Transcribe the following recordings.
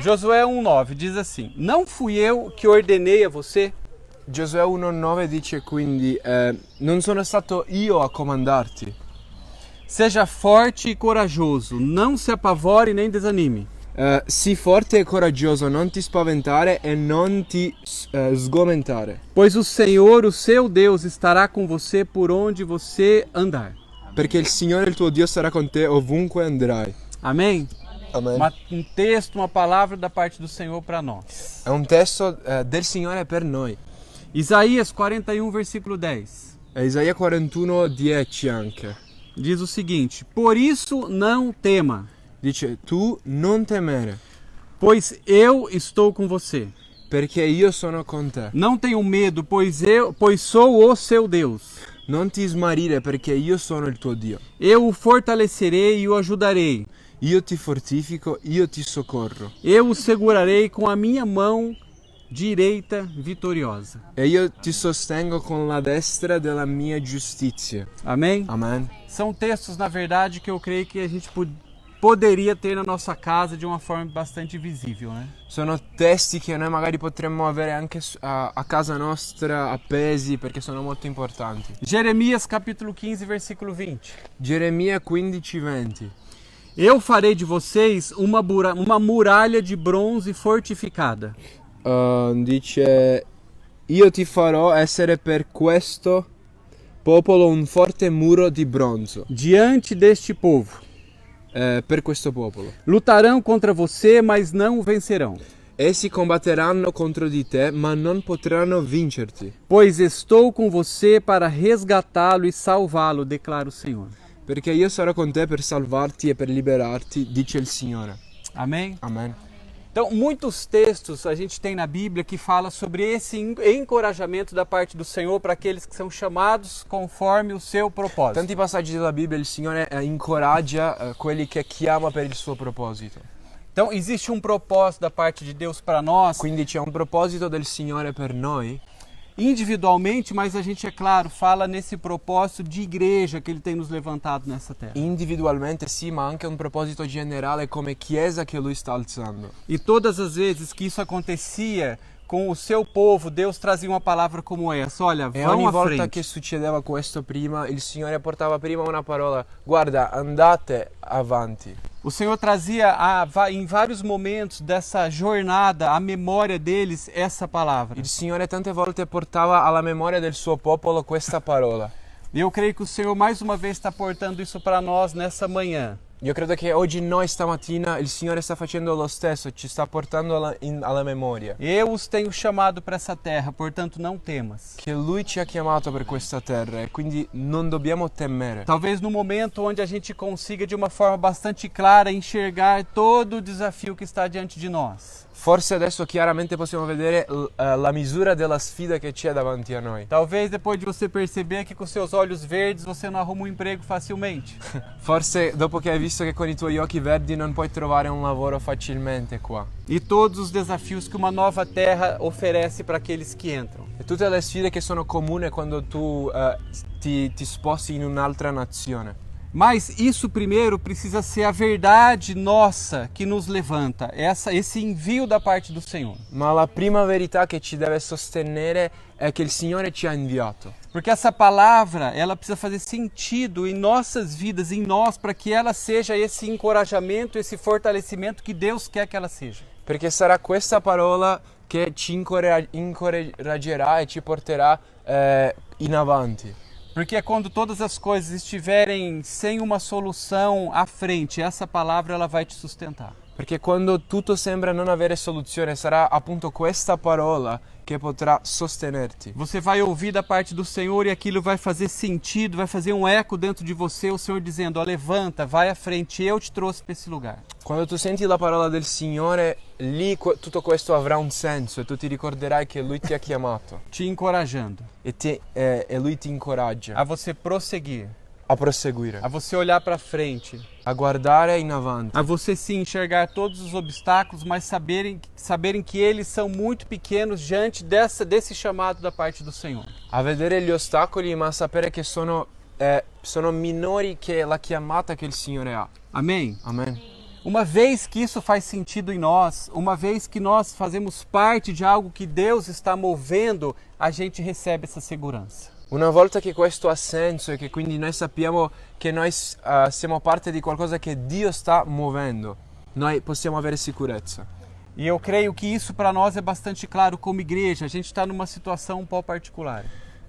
Josué 1,9 diz assim: Não fui eu que ordenei a você? Giosuè 1,9 dice quindi, non sono stato io a comandarti. Seja forte e corajoso, não se apavore nem desanime. Sii forte e coraggioso, non ti spaventare e non ti sgomentare. Pois o Senhor, o seu Deus, estará com você por onde você andar. Perché il Signore il tuo Dio sarà con te ovunque andrai. Amém? Amen. Um texto, uma palavra da parte do Senhor para nós. È un testo del Signore per noi. Isaías 41, versículo 10. È Isaia 41,10 anche. Diz o seguinte: Por isso não tema, Dice, tu non temere, pois eu estou com você. perché io sono con te. Não tenha medo, pois sou o seu Deus. Non ti smarrire, perché io sono il tuo Dio. Eu o fortalecerei e o ajudarei. Io ti fortifico, io ti soccorro. Eu o segurarei com a minha mão direita vitoriosa. E io ti sostengo con la destra della mia giustizia. Amém? Amen. São textos, na verdade, que eu creio que a gente poderia ter na nossa casa de uma forma bastante visível, né? Sono testi che noi magari potremmo avere anche a casa nostra appesi perché sono molto importanti. Jeremias capítulo 15, versículo 20. Geremia 15:20. Eu farei de vocês uma muralha de bronze fortificada. Dice, io ti farò essere per questo popolo un forte muro di bronzo. Diante deste povo. Per questo popolo. Lutarão contra você, mas não o vencerão. Essi combatteranno contro di te, ma non potranno vincerti. Pois estou com você para resgatá-lo e salvá-lo, declara o Senhor. Perché io sarò con te per salvarti e per liberarti, dice il Signore. Amém? Amen. Então, muitos textos a gente tem na Bíblia que fala sobre esse encorajamento da parte do Senhor para aqueles que são chamados conforme o seu propósito. Tanti passaggi della Bibbia il Signore incoraggia quelli che chiama per il suo proposito. Então, existe um propósito da parte de Deus para nós. Quindi c'è un proposito del Signore per noi. Individualmente, mas a gente, é claro, fala nesse propósito de igreja que Ele tem nos levantado nessa terra. Individualmente sì, ma anche un proposito generale come Chiesa che Lui sta alzando. E todas as vezes que isso acontecia com o seu povo, Deus trazia uma palavra como essa: olha, E vão ogni à volta frente. che succedeva questo prima, il Signore portava prima una parola: guarda, andate avanti. O Senhor trazia em vários momentos dessa jornada à memória deles essa palavra. Il Signore tante volte portava alla memoria del suo popolo questa parola. E eu creio que o Senhor mais uma vez está portando isso para nós nessa manhã. Io credo che oggi noi stamattina il Signore sta facendo lo stesso, ci sta portando alla memoria. Eu os tenho chamado para essa terra, portanto não temas. Che Lui ci ha chiamato per questa terra e quindi non dobbiamo temere. Talvez no momento onde a gente consiga de uma forma bastante clara enxergar todo o desafio que está diante de nós. Forse adesso chiaramente possiamo vedere la misura della sfida che c'è davanti a noi. Talvez depois de você perceber que com seus olhos verdes você não arruma um emprego facilmente. Forse dopo che hai visto che con i tuoi occhi verdi non puoi trovare un lavoro facilmente qua. E todos os desafios que uma nova terra oferece para aqueles que entram. E tutte le sfide che sono comuni quando tu ti sposti in un'altra nazione. Mas isso primeiro precisa ser a verdade nossa que nos levanta, esse envio da parte do Senhor. Ma la prima verità che ci deve sostenere è che il Signore ci ha inviato. Porque essa palavra, ela precisa fazer sentido em nossas vidas, em nós, para que ela seja esse encorajamento, esse fortalecimento que Deus quer que ela seja. Perché sarà questa parola che ci incoraggerà e ci porterà in avanti. Porque quando todas as coisas estiverem sem uma solução à frente, essa palavra ela vai te sustentar. Perché quando tutto sembra non avere soluzione, sarà appunto questa parola che potrà sostenerti. Você vai ouvir da parte do Senhor e aquilo vai fazer sentido, vai fazer um eco dentro de você, o Senhor dizendo: ó, levanta, vai à frente, eu te trouxe para esse lugar. Quando tu senti la parola del Signore, lì tutto questo avrà un senso e tu ti ricorderai che Lui ti ha chiamato. Te encorajando. E Lui ti incoraggia a você prosseguir. a proseguire, A você olhar para frente. a guardare in avanti, A você sim enxergar todos os obstáculos, mas saberem que eles são muito pequenos diante desse chamado da parte do Senhor. a vedere gli ostacoli ma sapere che sono minori che la chiamata che il Signore ha. Amém? Amen. Uma vez que isso faz sentido em nós, uma vez que nós fazemos parte de algo que Deus está movendo, a gente recebe essa segurança. Una volta che questo ha senso e che quindi noi sappiamo che noi siamo parte di qualcosa che Dio sta muovendo, noi possiamo avere sicurezza. E eu creio que isso para nós é bastante claro como igreja. A gente está numa situação um pouco particular.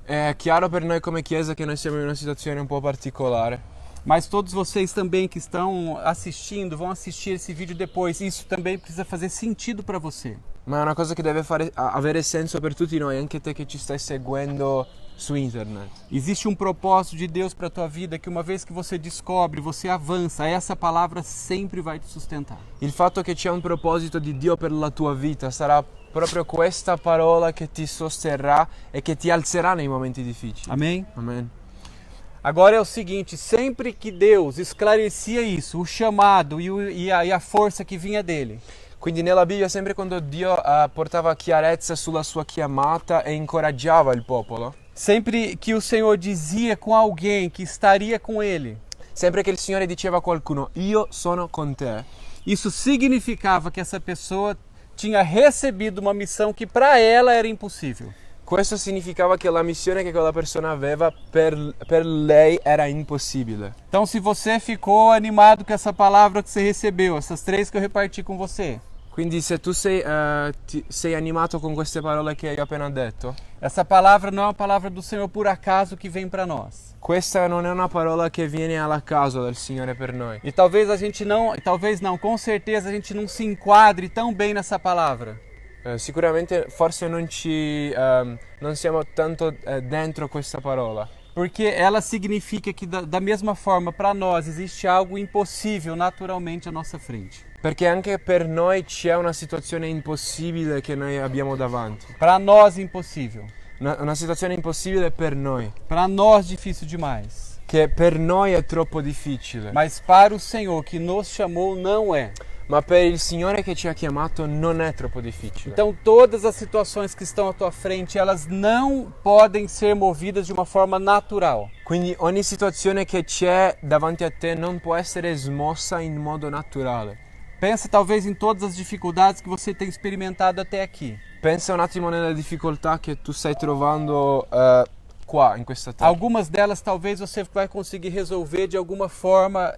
È chiaro per noi come Chiesa che noi siamo in una situazione un po' particolare. Mas todos vocês também que estão assistindo, vão assistir esse vídeo depois. Isso também precisa fazer sentido para você. Ma è una cosa che deve avere senso per tutti noi, anche te che ci stai seguendo su internet. Existe um propósito de Deus para a tua vida que uma vez que você descobre, você avança. Essa palavra sempre vai te sustentar. Il fatto che c'è un proposito di Dio per la tua vita sarà proprio questa parola che ti sosterrà e che ti alzerà nei momenti difficili. Amém? Amen. Agora é o seguinte, sempre que Deus esclarecia isso, o chamado e a força que vinha dele, Quindi nella Bibbia sempre quando Dio portava chiarezza sulla sua chiamata e incoraggiava il popolo, sempre que o Senhor dizia com alguém que estaria com ele, sempre che il Signore diceva a qualcuno io sono con te, isso significava que essa pessoa tinha recebido uma missão que para ela era impossível. questo significava che la missione che quella persona aveva per lei era impossibile. Então se você ficou animado com essa palavra que você recebeu, essas 3 que eu reparti com você, Quindi se tu sei animato con queste parole che hai appena detto, essa palavra não é uma palavra do Senhor por acaso que vem para nós. questa non è una parola che viene alla caso dal Signore per noi. E talvez não, com certeza a gente não se enquadre tão bem nessa palavra. Sicuramente forse non siamo tanto dentro questa parola. Porque ela significa que da mesma forma para nós existe algo impossível naturalmente à nossa frente. Perché anche per noi c'è una situazione impossibile che noi abbiamo davanti. Para nós impossível. Una situazione impossibile per noi. Para nós difícil demais. Che per noi è troppo difficile. Mas para o Senhor que nos chamou não é. Ma per il Signore che ci ha chiamato non è troppo difficile. Então todas as situações que estão à tua frente, elas não podem ser movidas de uma forma natural. Quindi ogni situazione che c'è davanti a te non può essere smossa in modo naturale. Pensa talvez em todas as dificuldades que você tem experimentado até aqui. Pensa un attimo nelle difficoltà che tu stai trovando qua, in questa terra. Algumas delas talvez você vai conseguir resolver de alguma forma,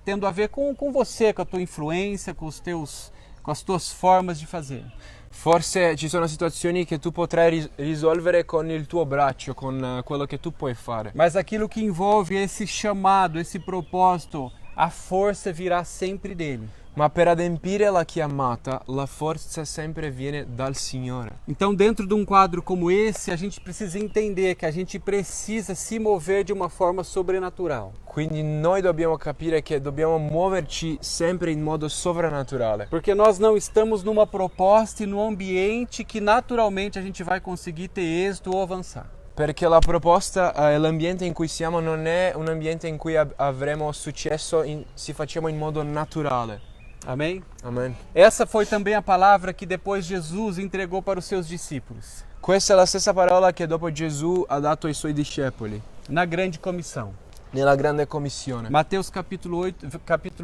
tendo a ver com você, com a tua influência, com as tuas formas de fazer. Forse ci sono situazioni che tu potrai risolvere con il tuo braccio, con quello che tu puoi fare. Mas aquilo que envolve esse chamado, esse propósito, a força virá sempre dele. Ma per adempiere la chiamata, la forza sempre viene dal Signore. Então, dentro de um quadro como esse, a gente precisa entender que a gente precisa se mover de uma forma sobrenatural. Quindi noi dobbiamo capire che dobbiamo muoverci sempre in modo sovrannaturale. Porque nós não estamos numa proposta e num ambiente que naturalmente a gente vai conseguir ter êxito ou avançar. Perché la proposta e l'ambiente in cui siamo non è un ambiente in cui avremo successo se facciamo in modo naturale. Amém? Amen. Essa foi também a palavra que depois Jesus entregou para os seus discípulos. Questa è la stessa parola che dopo Gesù ha dato ai suoi discepoli Na grande comissão. nella grande commissione. Mateus capítulo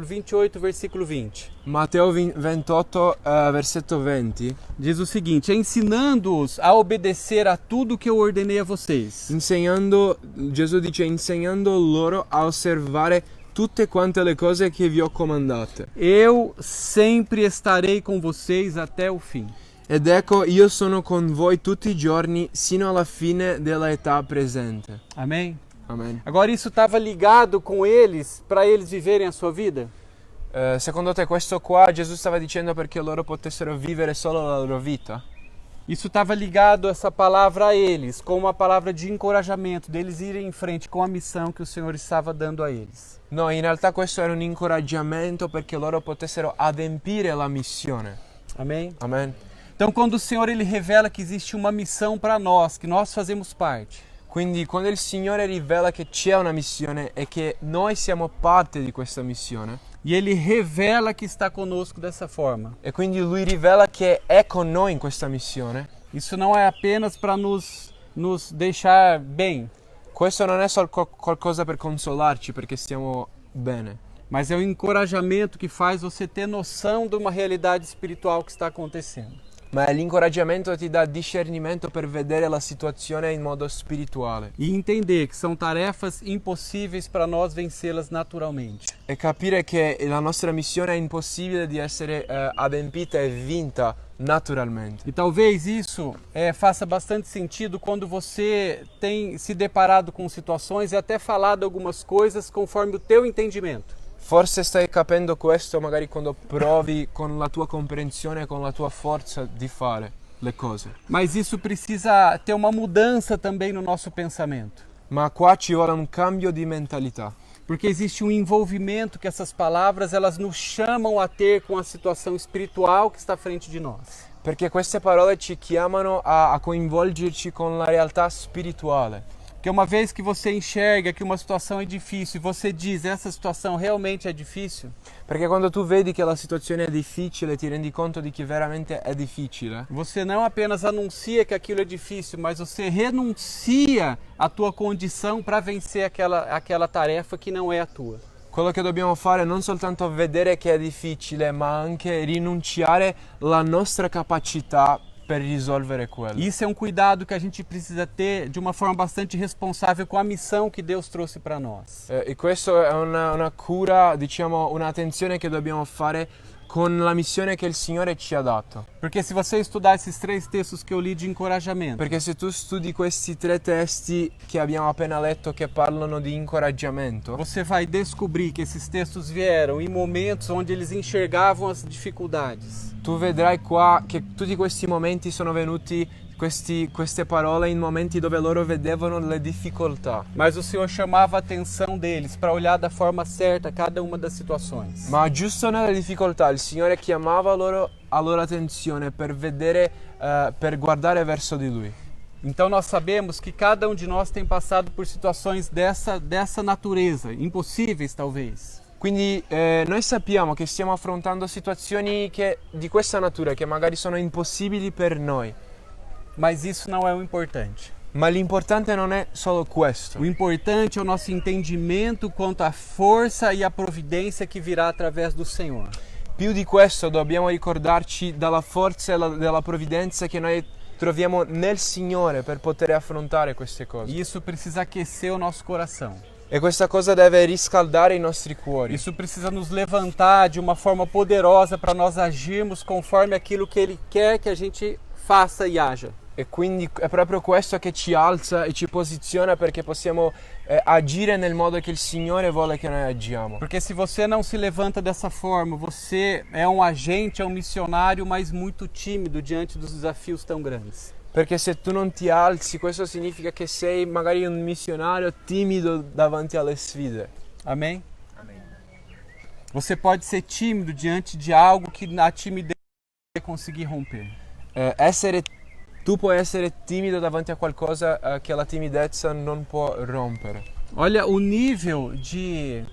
28, versículo 20. Matteo 28, versetto 20. Diz o seguinte: ensinando-os a obedecer a tudo que eu ordenei a vocês. Gesù dice, insegnando loro a osservare tutte quante le cose che vi ho comandate. Eu sempre estarei com vocês até o fim. Ed ecco, io sono con voi tutti i giorni sino alla fine della età presente. Amém? Amen. Agora isso estava ligado com eles, para eles viverem a sua vida? Secondo te questo qua Gesù stava dicendo perché loro potessero vivere solo la loro vita? Isso estava ligado, essa palavra, a eles, com uma palavra de encorajamento, deles irem em frente com a missão que o Senhor estava dando a eles. No, in realtà questo era un incoraggiamento perché loro potessero adempiere la missione. Amém? Amen. Então, quando o Senhor ele revela que existe uma missão para nós, que nós fazemos parte, Quindi quando il Signore rivela che c'è una missione e che noi siamo parte di questa missione, e Ele revela que está conosco dessa forma, e quindi Lui rivela che è con noi in questa missione, isso não é apenas para nos deixar bem, questo non è solo qualcosa per consolarci perché stiamo bene, mas é um encorajamento que faz você ter noção de uma realidade espiritual que está acontecendo. Ma l'incoraggiamento ti dà discernimento per vedere la situazione in modo spirituale. E entender que são tarefas impossíveis para nós vencê-las naturalmente. E capire che la nostra missione è impossibile di essere adempiita e vinta naturalmente. E talvez isso faça bastante sentido quando você tem se deparado com situações e até falado algumas coisas conforme o teu entendimento. Forse stai capendo questo magari quando provi con la tua comprensione, con la tua forza di fare le cose. Mas isso precisa ter uma mudança também no nosso pensamento. Ma qua ci vuole un cambio di mentalità. Porque existe um envolvimento que essas palavras elas nos chamam a ter com a situação espiritual que está à frente de nós. Perché queste parole ci chiamano a coinvolgerci con la realtà spirituale. Porque uma vez que você enxerga que uma situação é difícil e você diz, essa situação realmente é difícil, Perché quando tu vedi che la situazione è difficile, ti rendi conto di che veramente è difficile. você não apenas anuncia que aquilo é difícil, mas você renuncia à tua condição para vencer aquela tarefa que não é a tua. Quello che dobbiamo fare è non soltanto vedere che è difficile, ma anche rinunciare alla nostra capacità per risolvere quello. Isso é um cuidado que a gente precisa ter de uma forma bastante responsável com a missão que Deus trouxe para nós. E questo è una cura, diciamo, un'attenzione che dobbiamo fare con la missione che il Signore ci ha dato. Porque se você estudar esses 3 textos que eu li de encorajamento, Perché se tu studi questi 3 testi che abbiamo appena letto che parlano di incoraggiamento, você vai descobrir que esses textos vieram em momentos onde eles enxergavam as dificuldades. tu vedrai qua che tutti questi momenti sono venuti, queste parole in momenti dove loro vedevano le difficoltà. Mas o Senhor chamava a atenção deles para olhar da forma certa cada uma das situações. Ma giusto nelle difficoltà il Signore chiamava a loro attenzione per vedere, per guardare verso di Lui. Então nós sabemos que cada um de nós tem passado por situações dessa natureza, impossíveis talvez. Quindi noi sappiamo che stiamo affrontando situazioni di questa natura che magari sono impossibili per noi. Mas isso não é o importante. Ma l'importante non è solo questo. O importante é o nosso entendimento quanto à força e à providência que virá através do Senhor. Più di questo dobbiamo ricordarci della forza e della provvidenza che noi troviamo nel Signore per poter affrontare queste cose. E isso precisa aquecer o nosso coração. E questa cosa deve riscaldare i nostri cuori. Isso precisa nos levantar de uma forma poderosa para nós agirmos conforme aquilo que Ele quer que a gente faça e haja. E quindi è proprio questo che ci alza e ci posiziona perché possiamo agire nel modo che il Signore vuole che noi agiamo. Porque se você não se levanta dessa forma, você é um agente, é um missionário, mas muito tímido diante dos desafios tão grandes. Perché se tu non ti alzi, questo significa che sei magari un missionario timido davanti alle sfide. Amém? Amém. Você pode ser tímido diante de algo que a timidez vai conseguir romper. Tu puoi essere timido davanti a qualcosa che la timidezza non può rompere. Olha o nível de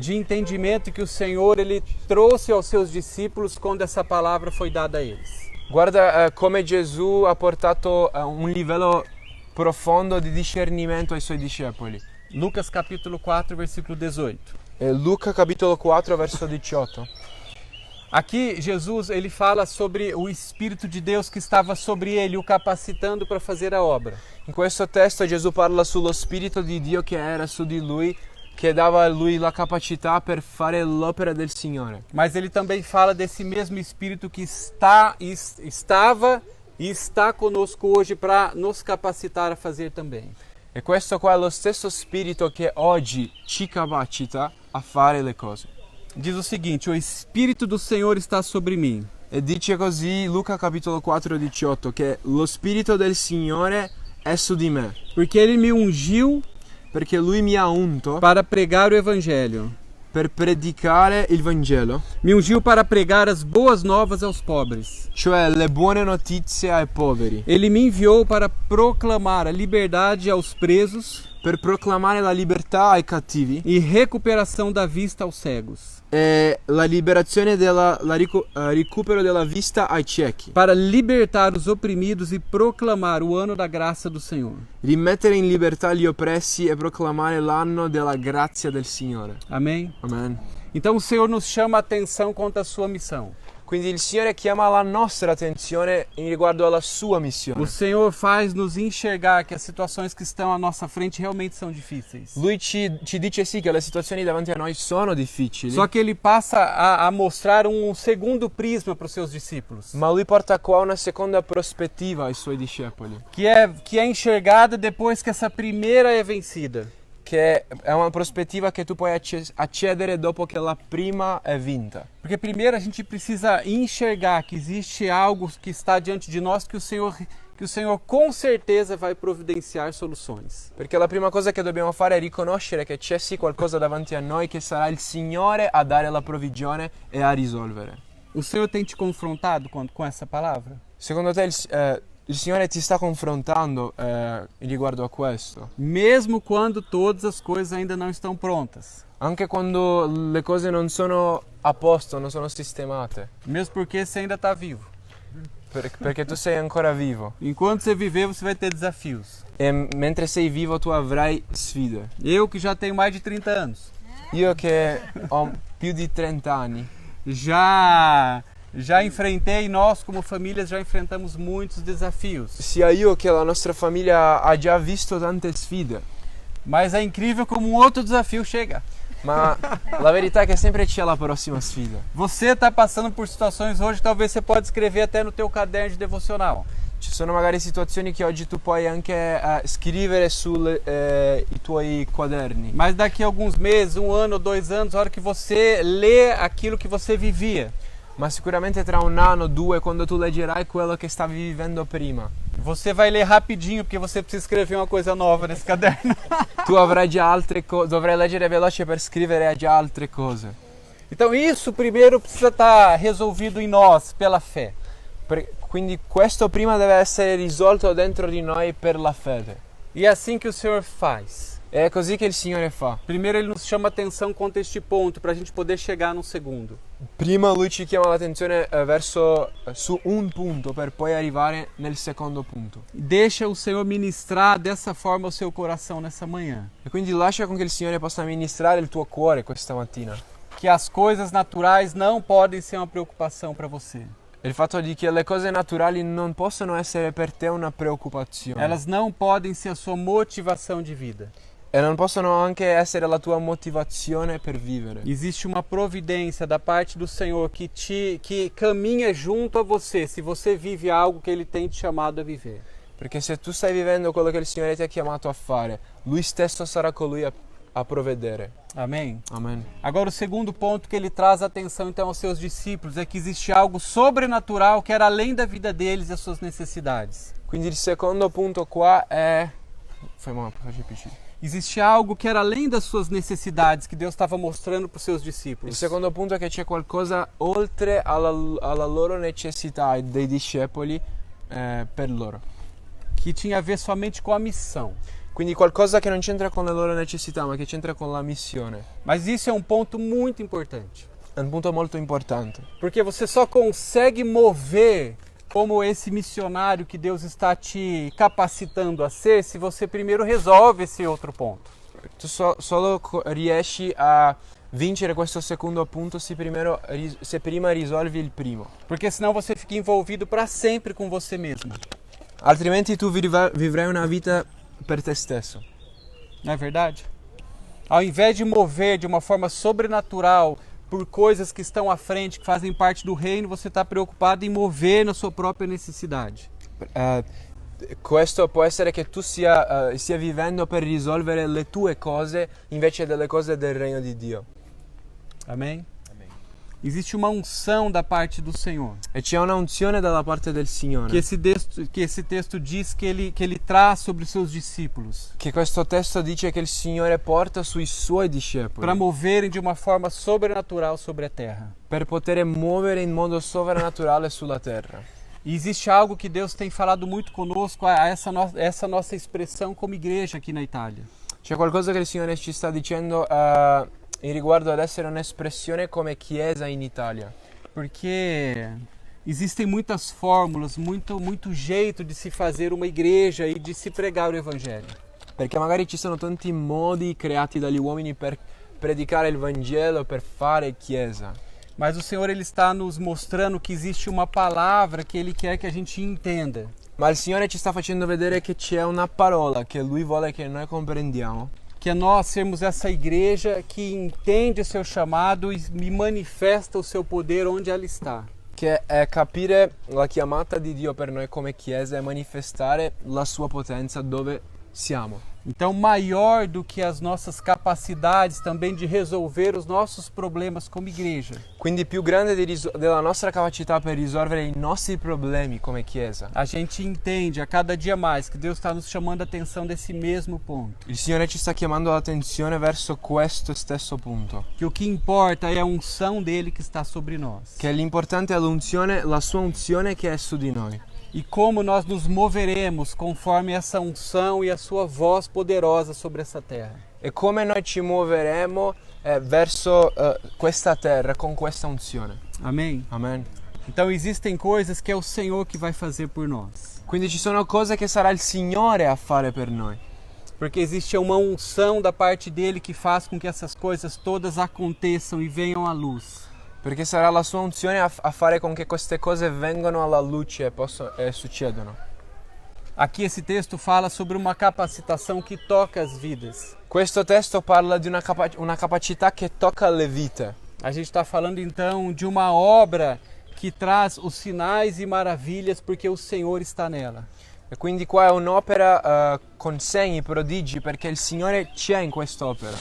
entendimento que o Senhor ele trouxe aos seus discípulos quando essa palavra foi dada a eles. Guarda come Gesù ha portato un livello profondo di discernimento ai suoi discepoli. Lucas capítulo 4, versículo 18. Luca capitolo 4 verso 18. Aqui Jesus ele fala sobre o Espírito de Deus que estava sobre ele, o capacitando para fazer a obra. In questo testo Gesù parla sullo Spirito di Dio che era su di lui, che dava a lui la capacità per fare l'opera del Signore. Mas ele também fala desse mesmo Espírito que estava e está conosco hoje para nos capacitar a fazer também. E questo qua è lo stesso Spirito che oggi ci capacita a fare le cose. Diz o seguinte: o Espírito do Senhor está sobre mim. E dice così Luca capitolo 4 18 che lo Spirito del Signore è su di me. Porque ele me ungiu Perché lui mi ha unto para pregar o Evangelho. per predicare il Vangelo, Me ungiu para pregar as boas novas aos pobres. cioè le buone notizie ai poveri, Ele me enviou para proclamar a liberdade aos presos per proclamare la libertà ai cattivi e recuperação da vista aos cegos, e la liberazione recupero della vista ai ciechi, para libertar os oprimidos e proclamar o ano da graça do Senhor. rimettere in libertà gli oppressi e proclamare l'anno della grazia del Signore. Amém? Amen. Então o Senhor nos chama a atenção quanto à sua missão. Quindi il Signore chiama la nostra attenzione in riguardo alla sua O missione. Senhor faz nos enxergar que as situações que estão à nossa frente realmente são difíceis. Lui ci dice sì che le situazioni davanti a noi sono difficili, Só que ele passa a mostrar um segundo prisma para os seus discípulos, ma lui porta qua una seconda prospettiva ai suoi discepoli, que é enxergada depois que essa primeira é vencida. che è una prospettiva che tu puoi accedere dopo che la prima è vinta. Porque primeiro a gente precisa enxergar que existe algo que está diante de nós que o Senhor com certeza vai providenciar soluções. Perché la prima cosa che dobbiamo fare è riconoscere che c'è sì qualcosa davanti a noi che sarà il Signore a dare la provvigione e a risolvere. O Senhor tem te confrontado com essa palavra? Secondo te il Signore ti sta confrontando riguardo a questo? Mesmo quando todas as coisas ainda não estão prontas. Anche quando le cose non sono a posto, non sono sistemate, Mesmo porque você ainda está vivo. perché tu sei ancora vivo. Enquanto você viver, você vai ter desafios. E mentre sei vivo tu avrai sfide. Eu que já tenho mais de 30 anos, Io che ho più di 30 anni, já enfrentei, nós como famílias já enfrentamos muitos desafios. sia io che la nostra famiglia ha già visto tante sfide, Mas é incrível como um outro desafio chega. ma la verità è che sempre c'è la prossima sfida. Você está passando por situações hoje, talvez você pode escrever até no teu caderno de devocional. Ci sono magari situazioni che oggi tu puoi anche scrivere sui tuoi quaderni, Mas daqui a alguns meses, 1 ano ou 2 anos, a hora que você lê aquilo que você vivia, ma sicuramente tra un anno o due, quando tu leggerai quello che stavi vivendo prima, você vai ler rapidinho, porque você precisa escrever uma coisa nova nesse caderno. tu avrai già altre cose, dovrai leggere veloce per scrivere già altre cose. Então isso primeiro precisa estar resolvido em nós, pela fé. Quindi questo prima deve essere risolto dentro di noi per la fede. E é assim que o Senhor faz. È così che il Signore fa. Primeiro ele nos chama a atenção quanto a este ponto, para a gente poder chegar num segundo. Prima lui ci chiama l'attenzione su un punto per poi arrivare nel secondo punto. Deixa o Senhor ministrar dessa forma o seu coração nessa manhã. E quindi lascia con che il Signore possa ministrare il tuo cuore questa mattina. Que as coisas naturais não podem ser uma preocupação para você. Il fatto di che le cose naturali non possono essere per te una preoccupazione. Elas não podem ser a sua motivação de vida. E non possono anche essere la tua motivazione per vivere. Existe uma providência da parte do Senhor que caminha junto a você, se você vive algo que Ele tem te chamado a viver. Perché se tu stai vivendo quello che il Signore ti ha chiamato a fare, Lui stesso sarà colui a provvedere. Amém? Amen. Agora o segundo ponto que ele traz atenção então aos seus discípulos é que existe algo sobrenatural que era além da vida deles e as suas necessidades. Quindi il secondo punto qua è... Existe algo que era além das suas necessidades que Deus estava mostrando para os seus Il discípulos. secondo punto è che c'è qualcosa oltre alla loro necessità dei discepoli per loro. Que tinha a ver somente com a missão. Quindi qualcosa che non c'entra con le loro necessità, ma che c'entra con la missione. Mas isso é um ponto muito importante. È un punto molto importante. Porque você só consegue mover como esse missionário que Deus está te capacitando a ser se você primeiro resolve esse outro ponto. Tu solo riesci a vincere questo secondo punto se prima risolvi il primo. Porque senão você fica envolvido para sempre com você mesmo. Altrimenti tu vivrai una vita per te stesso. Não é verdade? Ao invés de mover de uma forma sobrenatural por coisas que estão à frente, que fazem parte do reino, você está preocupado em mover na sua própria necessidade. Questo può essere che tu stia vivendo per risolvere le tue cose invece delle cose del regno di Dio. Amém? Existe uma unção da parte do Senhor. E c'è una unzione dalla parte del Signore. Que esse texto diz que ele traz sobre os seus discípulos. Che questo testo dice che il Signore porta sui suoi discepoli. Para moverem de uma forma sobrenatural sobre a terra. Per poter muovere in modo sovrannaturale sulla terra. E existe algo que Deus tem falado muito conosco, essa nossa expressão como igreja aqui na Itália. C'è qualcosa che il Signore ci sta dicendo in riguardo ad essere un'espressione come Chiesa in Italia. Porque existem muitas fórmulas, muito jeito de se fazer uma igreja e de se pregar o Evangelho. Perché magari ci sono tanti modi creati dagli uomini per predicare il Vangelo, per fare chiesa. Mas o Senhor ele está nos mostrando que existe uma palavra que Ele quer que a gente entenda. Ma il Signore ci sta facendo vedere che c'è una parola che Lui vuole che noi comprendiamo. Que é nós sermos essa igreja que entende o seu chamado e manifesta o seu poder onde ela está. Che è capire la chiamata di Dio per noi come chiesa e manifestare la sua potenza dove siamo. Então, maior do que as nossas capacidades também de resolver os nossos problemas como igreja. Quindi più grande della nostra capacità per risolvere i nostri problemi come chiesa. A gente entende a cada dia mais que Deus está nos chamando a atenção desse mesmo ponto. Il Signore ci sta chiamando l'attenzione verso questo stesso punto. Que o que importa é a unção dele que está sobre nós. Che l'importante è l'unzione, la sua unzione che è su di noi. E como nós nos moveremos conforme essa unção e a sua voz poderosa sobre essa terra. E come noi ci muoveremo verso questa terra con questa unzione. Amém? Amen. Então existem coisas que é o Senhor que vai fazer por nós. Quindi ci sono cose che sarà il Signore a fare per noi. Porque existe uma unção da parte dele que faz com que essas coisas todas aconteçam e venham à luz. Perché sarà la sua unzione a fare con che queste cose vengano alla luce e succedono. Aqui esse texto fala sobre uma capacitação que toca as vidas. Questo testo parla di una capacità che tocca le vite. A gente está falando então de uma obra que traz os sinais e maravilhas porque o Senhor está nela. E quindi qua è un'opera con segni, prodigi, perché il Signore c'è in quest'opera.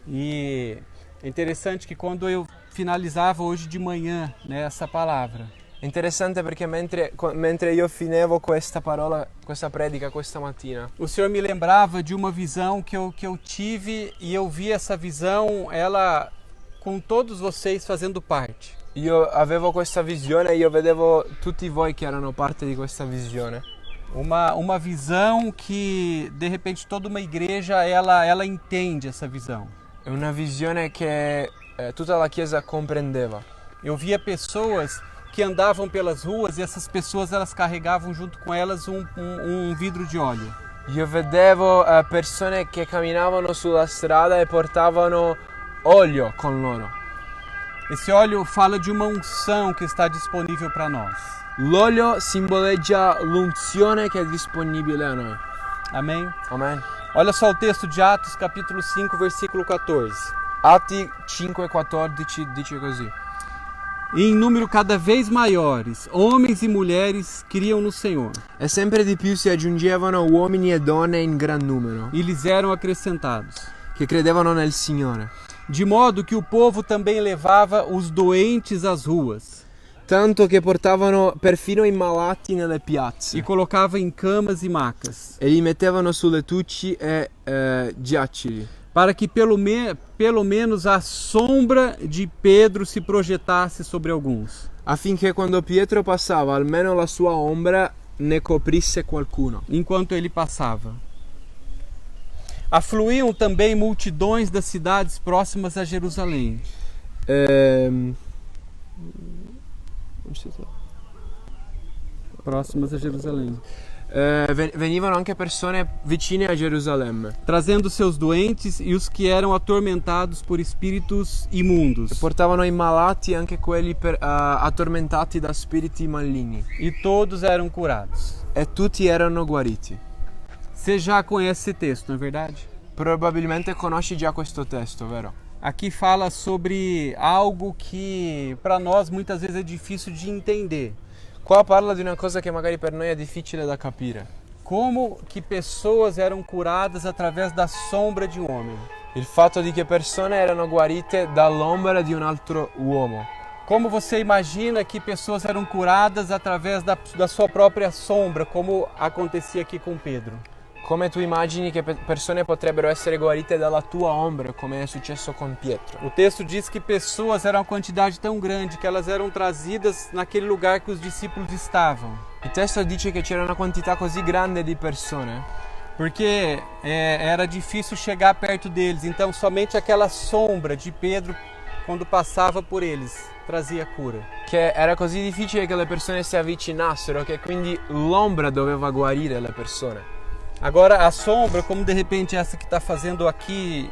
E é interessante que quando eu finalizava hoje de manhã, né, essa palavra. È interessante perché mentre io finivo questa parola, questa predica questa mattina, o Senhor me lembrava de uma visão que eu tive e eu vi essa visão, ela com todos vocês fazendo parte. Io avevo questa visione e io vedevo tutti voi che erano parte di questa visione. Uma visão que de repente toda uma igreja ela entende essa visão. È una visione che tutta la chiesa comprendeva. Eu via pessoas que andavam pelas ruas e essas pessoas elas carregavam junto com elas um vidro de óleo. Io vedevo persone che camminavano sulla strada e portavano olio con loro. Esse óleo fala de uma unção que está disponível para nós. L'olio simboleggia l'unzione che è disponibile a noi. Amém? Amen. Olha só o texto de Atos, capítulo 5, versículo 14. Atti 5,14 dice così. E em número cada vez maiores, homens e mulheres criam no Senhor. E sempre di più si aggiungevano uomini e donne in gran numero. E lhes eram acrescentados. Che credevano nel Signore. De modo que o povo também levava os doentes às ruas. Tanto che portavano perfino i malati nelle piazze. E colocava em camas e macas. E li mettevano su lettucci e giaccoli. Para que pelo menos a sombra de Pedro se projetasse sobre alguns. Affinché quando Pietro passava, almeno la sua ombra ne coprisse qualcuno. Enquanto ele passava. Afluíam também multidões das cidades próximas a Jerusalém. Próximas a Jerusalém. Venivano anche persone vicine a Gerusalemme. Trazendo seus doentes e os que eram atormentados por espíritos imundos. E portavano i malati, anche quelli attormentati da spiriti maligni. E todos eram curados. E tutti erano guariti. Você já conhece esse texto, não é verdade? Probabilmente conosci già questo testo, vero? Aqui fala sobre algo que para nós muitas vezes é difícil de entender. Qua parla di una cosa che magari per noi è difficile da capire. Como que pessoas eram curadas através da sombra de um homem. Il fatto di che persone erano guarite dall'ombra di un altro uomo. Como você imagina que pessoas eram curadas através da sua própria sombra, como acontecia aqui com Pedro? Come tu immagini che persone potrebbero essere guarite dalla tua ombra, come è successo con Pietro? O texto diz que pessoas eram uma quantidade tão grande que elas eram trazidas naquele lugar que os discípulos estavam. Il testo dice che c'era una quantità così grande di persone. Porque era difícil chegar perto deles, então somente aquela sombra de Pedro, quando passava por eles, trazia cura. Che era così difficile che le persone si avvicinassero, che quindi l'ombra doveva guarire le persone. Agora a sombra, como de repente essa que está fazendo aqui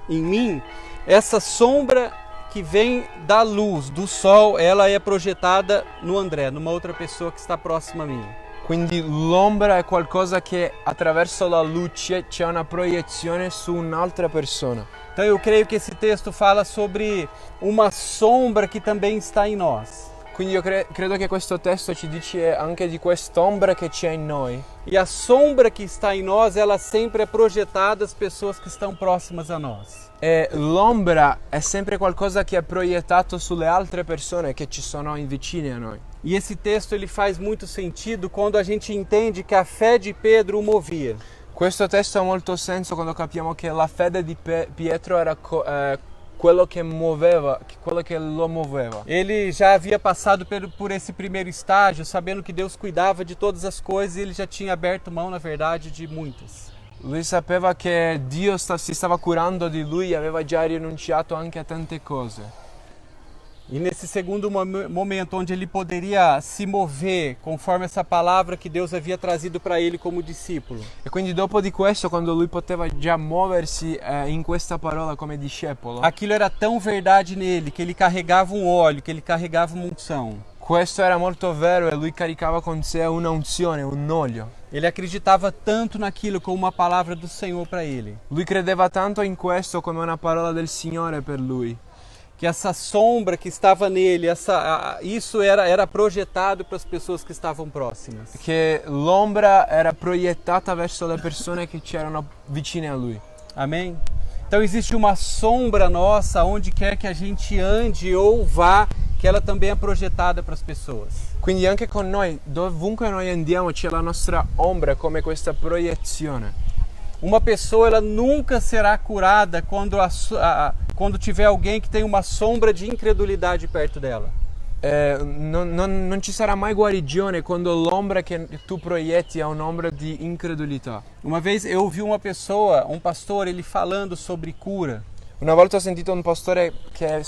em mim, Essa sombra que vem da luz, do sol, ela é projetada no André, numa outra pessoa que está próxima a mim. Quindi l'ombra è qualcosa che attraverso la luce c'è una proiezione su un'altra persona. Então eu creio que esse texto fala sobre uma sombra que também está em nós. Quindi io credo che questo testo ci dice anche di quest'ombra che c'è in noi. E a sombra que está em nós, ela sempre é projetada às pessoas que estão próximas a nós. E l'ombra è sempre qualcosa che è proiettato sulle altre persone che ci sono vicine a noi. E esse texto ele faz muito sentido quando a gente entende que a fé de Pedro o movia. Questo testo ha molto senso quando capiamo che la fede di Pietro era quello che lo muoveva. Ele já havia passado por esse primeiro estágio, sabendo que Deus cuidava de todas as coisas e ele já tinha aberto mão, na verdade, de muitas. Lui sapeva che Dio si stava curando di lui e aveva già rinunciato anche a tante cose. E nesse segundo momento, onde ele poderia se mover conforme essa palavra que Deus havia trazido para ele como discípulo. E quindi dopo di questo, quando lui poteva già muoversi in questa parola come discepolo, aquilo era tão verdade nele que ele carregava um óleo, que ele carregava uma unção. questo era molto vero e lui caricava con sé una unzione, un olio. Ele acreditava tanto naquilo como uma palavra do Senhor para ele. Lui credeva tanto in questo come una parola del Signore per lui. Que essa sombra que estava nele, isso era projetado para as pessoas que estavam próximas. Che l'ombra era proiettata verso le persone che c'erano vicine a lui. Amém? Então existe uma sombra nossa onde quer que a gente ande ou vá, que ela também é projetada para as pessoas. Quindi anche con noi, dovunque noi andiamo, c'è la nostra ombra come questa proiezione. Uma pessoa ela nunca será curada quando tiver alguém que tem uma sombra de incredulidade perto dela. Non ci sarà mai guarigione quando l'ombra che tu proietti è un'ombra di incredulità. Uma vez eu ouvi uma pessoa, um pastor, ele falando sobre cura. Una volta ho sentito un pastore che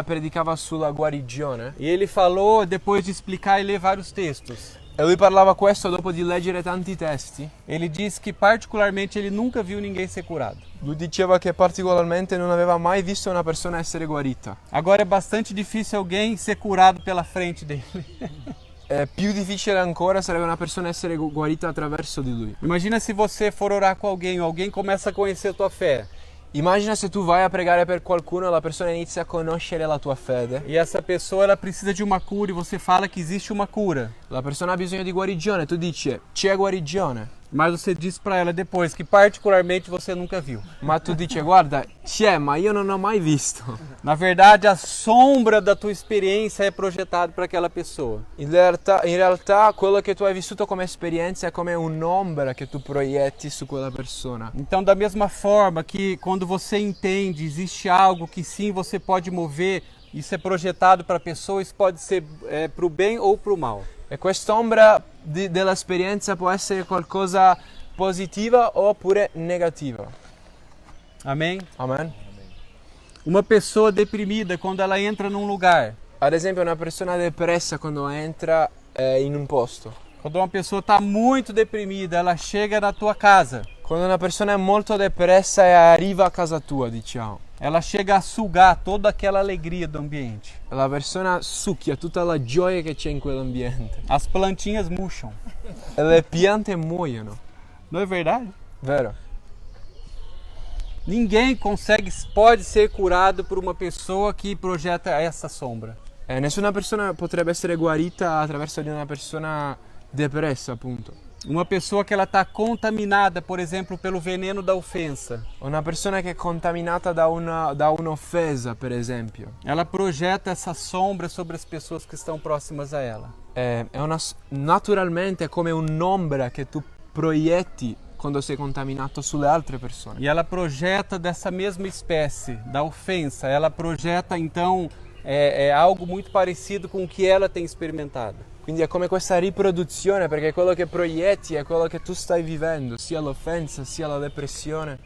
predicava sulla guarigione. E ele falou, depois de explicar e ler vários textos. E lui parlava questo dopo di leggere tanti testi. Ele disse que particularmente ele nunca viu ninguém ser curado. Lui diceva che particolarmente non aveva mai visto una persona essere guarita. Agora é bastante difícil alguém ser curado pela frente dele. Più difficile ancora sarebbe una persona essere guarita attraverso di lui. Imagina se você for orar com alguém começa a conhecer a tua fé. Immagina se tu vai a pregare per qualcuno e la persona inizia a conoscere la tua fede. E essa pessoa ela precisa de uma cura e você fala que existe uma cura. La persona ha bisogno di guarigione, tu dici c'è guarigione. Mas você diz para ela depois que particularmente você nunca viu. Ma tu dici guarda c'è ma io non ho mai visto. Na verdade a sombra da tua experiência é projetada para aquela pessoa. In realtà quello che tu hai vissuto come esperienza è come un'ombra che tu proietti su quella persona. Então da mesma forma que quando você entende existe algo que sim você pode mover, isso é projetado para a pessoa, isso pode ser para o bem ou para o mal. E quest'ombra dell'esperienza può essere qualcosa positiva oppure negativa. Amém? Amen. Uma pessoa deprimida quando ela entra num lugar. Ad esempio una persona depressa quando entra in un posto. Quando uma pessoa está muito deprimida, ela chega na tua casa. Quando una persona è molto depressa e arriva a casa tua, diciamo. Ela chega a sugar toda aquela alegria do ambiente. La persona succhia tutta la gioia che c'è in quell'ambiente. As plantinhas murcham. E le piante muoiono. Não é verdade? Vero? Ninguém pode ser curado por uma pessoa que projeta essa sombra. Nessuna persona potrebbe essere guarita attraverso di una persona depressa, appunto. Uma pessoa que ela está contaminada, por exemplo, pelo veneno da ofensa. Una persona che è contaminata da un'offesa, per esempio. Ela projeta essa sombra sobre as pessoas que estão próximas a ela. Naturalmente è come un'ombra che tu proietti quando sei contaminato sulle altre persone. E ela projeta dessa mesma espécie, da ofensa. Ela projeta, então, algo muito parecido com o que ela tem experimentado. Quindi è come questa riproduzione, perché quello che proietti è quello che tu stai vivendo, sia l'offensa, sia la depressione.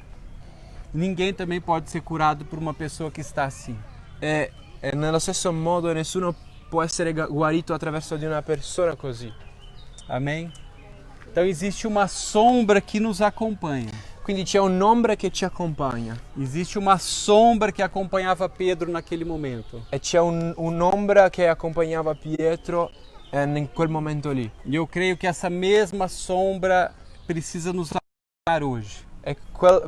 Ninguém também pode ser curado por uma pessoa que está assim. E nello stesso modo nessuno può essere guarito attraverso di una persona così. Amém? Então existe uma sombra que nos acompanha. Quindi c'è un'ombra che ci accompagna Existe uma sombra que acompanhava Pedro naquele momento. e c'è un'ombra che accompagnava Pietro in quel momento lì. E eu creio que essa mesma sombra precisa nos acompanhar hoje. E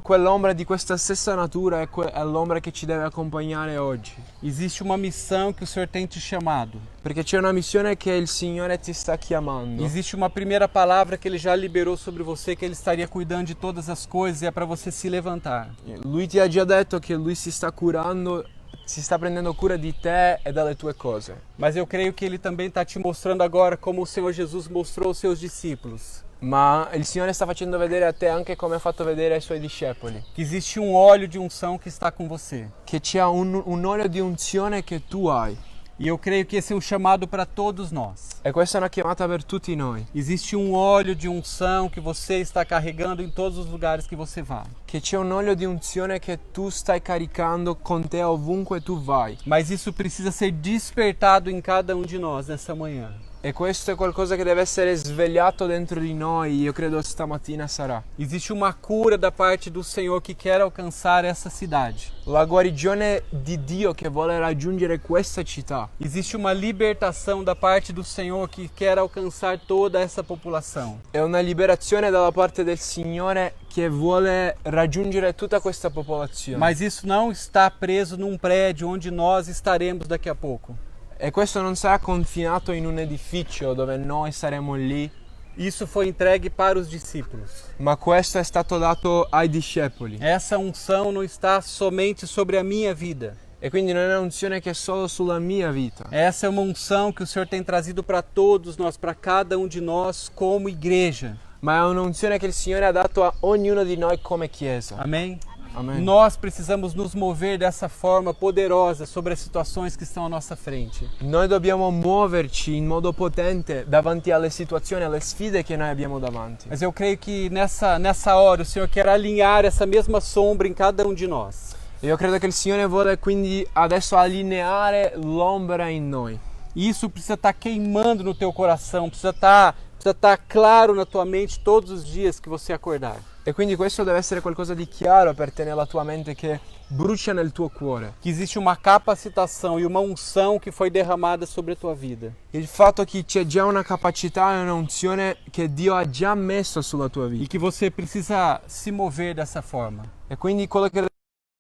quell'ombra di questa stessa natura è l'ombra che ci deve accompagnare oggi. Existe uma missão que o Senhor tem te chamado. Perché c'è una missione che il Signore ti sta chiamando. Existe uma primeira palavra que Ele já liberou sobre você, que Ele estaria cuidando de todas as coisas e é para você se levantar. Lui ti ha già detto che Lui si sta curando, si sta prendendo cura di te e delle tue cose. Mas eu creio que Ele também está te mostrando agora como o Senhor Jesus mostrou aos seus discípulos. Ma il Signore sta facendo vedere a te anche come ha fatto vedere ai Suoi discepoli. Que existe um óleo de unção que está com você. Che c'è un olio di unzione che tu hai. E eu creio que esse é um chamado para todos nós. E questa è una chiamata per tutti noi. Existe um óleo de unção que você está carregando em todos os lugares que você vá. Che c'è un olio di unzione che tu stai caricando con te ovunque tu vai. Mas isso precisa ser despertado em cada um de nós nessa manhã. E questo è qualcosa che deve essere svegliato dentro di noi, io credo stamattina sarà. Existe uma cura da parte do Senhor que quer alcançar essa cidade. La guarigione di Dio che vuole raggiungere questa città. Existe uma libertação da parte do Senhor que quer alcançar toda essa população. È una liberazione dalla parte del Signore che vuole raggiungere tutta questa popolazione. Mas isso não está preso num prédio onde nós estaremos daqui a pouco. E questo non sarà confinato in un edificio dove noi saremo lì, Isso foi entregue para os discípulos. ma questo è stato dato ai discepoli. Essa unção não está somente sobre a minha vida. E quindi non è un'unzione che è solo sulla mia vita. Essa é uma unção que o Senhor tem trazido para todos nós, para cada um de nós como igreja. Ma è un'unzione che il Signore ha dato a ognuno di noi come Chiesa. Amém? Amen. Nós precisamos nos mover dessa forma poderosa sobre as situações que estão à nossa frente. Noi dobbiamo muoverci in modo potente davanti alle situazioni, alle sfide che noi abbiamo davanti. Mas eu creio que nessa hora o Senhor quer alinhar essa mesma sombra em cada um de nós. Io credo che il Signore vuole quindi adesso allineare l'ombra in noi. E isso precisa estar queimando no teu coração, precisa estar claro na tua mente todos os dias que você acordar. E quindi questo deve essere qualcosa di chiaro per te nella tua mente che brucia nel tuo cuore. Que existe uma capacitação e uma unção que foi derramada sobre a tua vida. Il fatto che c'è già una capacità e un'unzione che Dio ha già messo sulla tua E vita. que você precisa se mover dessa forma. E quindi quello che devi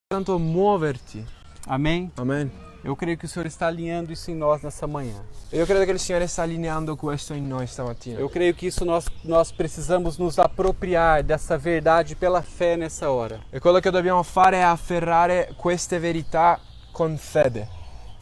tanto muoverti. Amém? Amen. Eu creio que o Senhor está alinhando isso em nós nessa manhã. Io credo che il Signore sta allineando questo in noi stamattina. Eu creio que isso nós precisamos nos apropriar dessa verdade pela fé nessa hora. E quello che dobbiamo fare è afferrare queste verità con fede.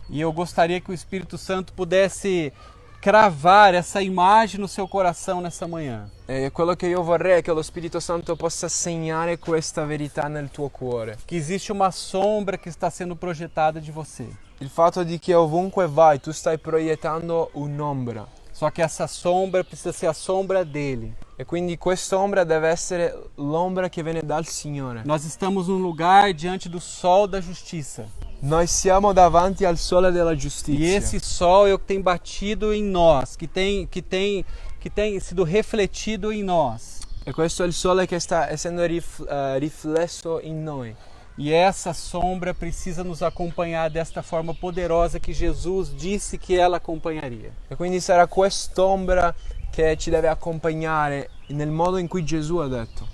E eu gostaria que o Espírito Santo pudesse cravar essa imagem no seu coração nessa manhã. E quello che io vorrei è che lo Spirito Santo possa segnare questa verità nel tuo cuore. Que existe uma sombra que está sendo projetada de você. Il fatto di che ovunque vai tu stai proiettando un'ombra. Só que essa sombra precisa ser a sombra dele. E quindi quest'ombra deve essere l'ombra che viene dal Signore. Nós estamos num lugar diante do sol da justiça. Noi siamo davanti al sole della E giustizia. esse sol é o que tem batido em nós, que tem sido refletido em nós. E questo è il sole che sta essendo riflesso in noi. E essa sombra precisa nos acompanhar desta forma poderosa que Jesus disse que ela acompanharia. E quindi sarà quest'ombra che ci deve accompagnare nel modo in cui Gesù ha detto.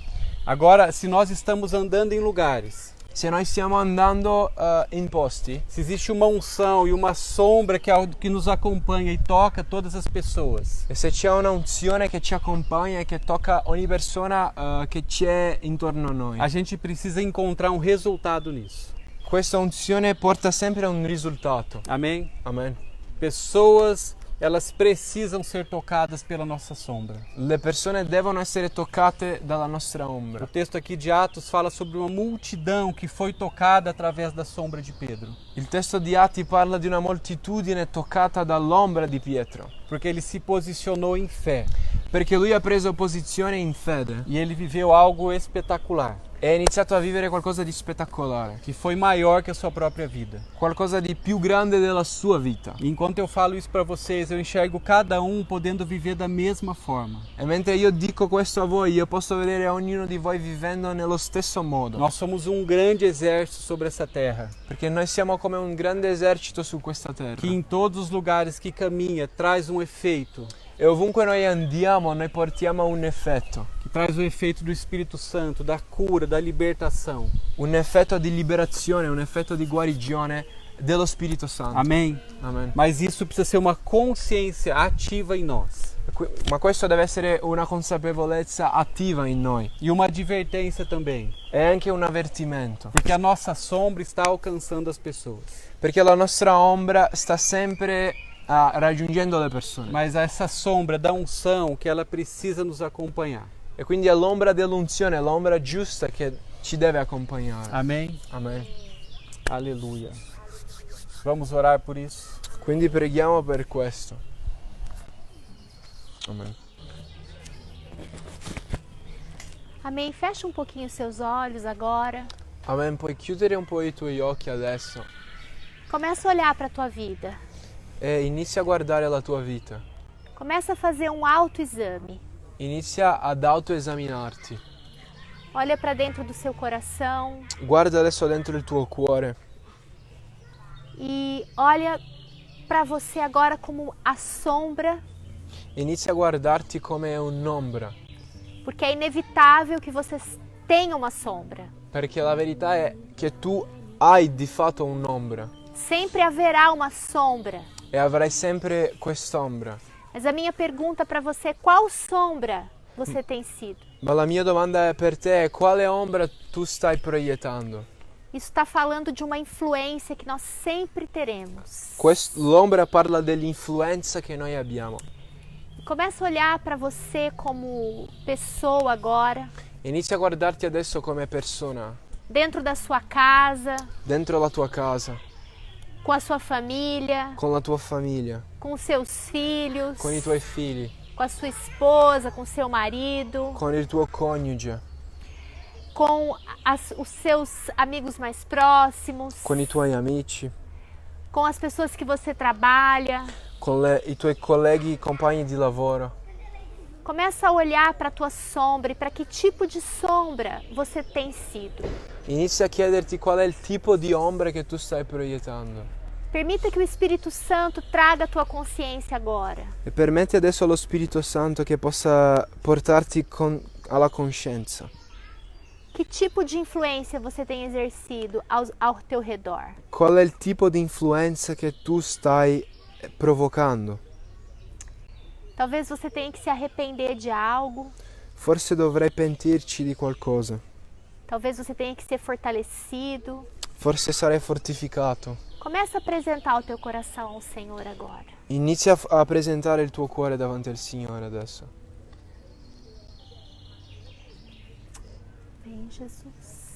Agora, se nós estamos andando em lugares, Se noi stiamo andando in posti, se existe uma unção e uma sombra que nos acompanha e toca todas as pessoas, e se c'è un'unzione che ci accompagna e che tocca ogni persona che c'è intorno a noi, a gente precisa encontrar um resultado nisso. questa unzione porta sempre a un risultato. Amém? Amen. Pessoas, elas precisam ser tocadas pela nossa sombra. Le persone devono essere toccate dalla nostra O ombra. texto aqui de Atos fala sobre uma multidão que foi tocada através da sombra de Pedro. Il testo di Atti parla di una moltitudine toccata dall'ombra di Pietro, Porque ele se posicionou em fé perché lui ha preso posizione in fede e ele viveu algo espetacular. e hai iniziato a vivere qualcosa di spettacolare, que foi maior que a sua própria vida. qualcosa di più grande della sua vita. E enquanto eu falo isso para vocês, eu enxergo cada podendo viver da mesma forma. E mentre io dico questo a voi, io posso vedere ognuno di voi vivendo nello stesso modo. Nós somos um grande exército sobre essa terra, Perché noi siamo come un grande esercito su questa terra. que em todos os lugares que caminha traz um efeito, E ovunque noi andiamo, noi portiamo un effetto. que traz o efeito do Espírito Santo, da cura, da libertação. Un effetto di liberazione, un effetto di guarigione dello Spirito Santo. Amém? Amen. Mas isso precisa ser uma consciência ativa em nós. Ma questo deve essere una consapevolezza attiva in noi. E uma advertência também, È anche un avvertimento. porque a nossa sombra está alcançando as pessoas. Perché la nostra ombra sta sempre raggiungendo le persone. Mas essa sombra da unção que ela precisa nos acompanhar. E quindi è l'ombra dell'unzione, l'ombra giusta che ci deve accompagnare. Amém? Amen. Aleluia. Vamos orar por isso. Quindi preghiamo per questo. Amen. Amém. Fecha um pouquinho os seus olhos agora. Amen. Puoi chiudere un po' i tuoi occhi adesso Começa a olhar para a tua vida. e inizia a guardare la tua vita. Começa a fazer um autoexame. Inizia ad autoesaminarti. Olha para dentro do seu coração Guarda adesso dentro il tuo cuore e olha para você agora como a sombra, inizia a guardarti come un'ombra, porque é inevitável que você tenha uma sombra. perché la verità è che tu hai di fatto un'ombra Sempre haverá uma sombra. e avrai sempre quest'ombra. Mas a minha pergunta para você é: qual sombra você tem sido? Ma la mia domanda per te è: quale ombra tu stai proiettando? Isso está falando de uma influência que nós sempre teremos. L'ombra parla dell'influenza che noi abbiamo. Começa a olhar para você como pessoa agora, Inizia a guardarti adesso come persona, dentro da sua casa, dentro la tua casa, com a sua família, con la tua famiglia, com os seus filhos, con i tuoi figli, com a sua esposa, com o seu marido, con il tuo coniuge, com os seus amigos mais próximos, con i tuoi amici, com as pessoas que você trabalha. con i tuoi colleghi, compagni di lavoro. Começa a olhar para a tua sombra e para que tipo de sombra você tem sido. Inizia a chiederti qual è il tipo di ombra che tu stai proiettando. Permita que o Espírito Santo traga a tua consciência agora. E permetti adesso allo Spirito Santo che possa portarti alla coscienza. Que tipo de influência você tem exercido ao teu redor? Qual è il tipo di influenza che tu stai provocando? Talvez você tenha que se arrepender de algo. Forse dovrei pentirci di qualcosa. Talvez você tenha que ser fortalecido. Forse sarei fortificato. Começa a apresentar o teu coração ao Senhor agora. Inizia a presentare il tuo cuore davanti al Signore adesso. Vem, Jesus.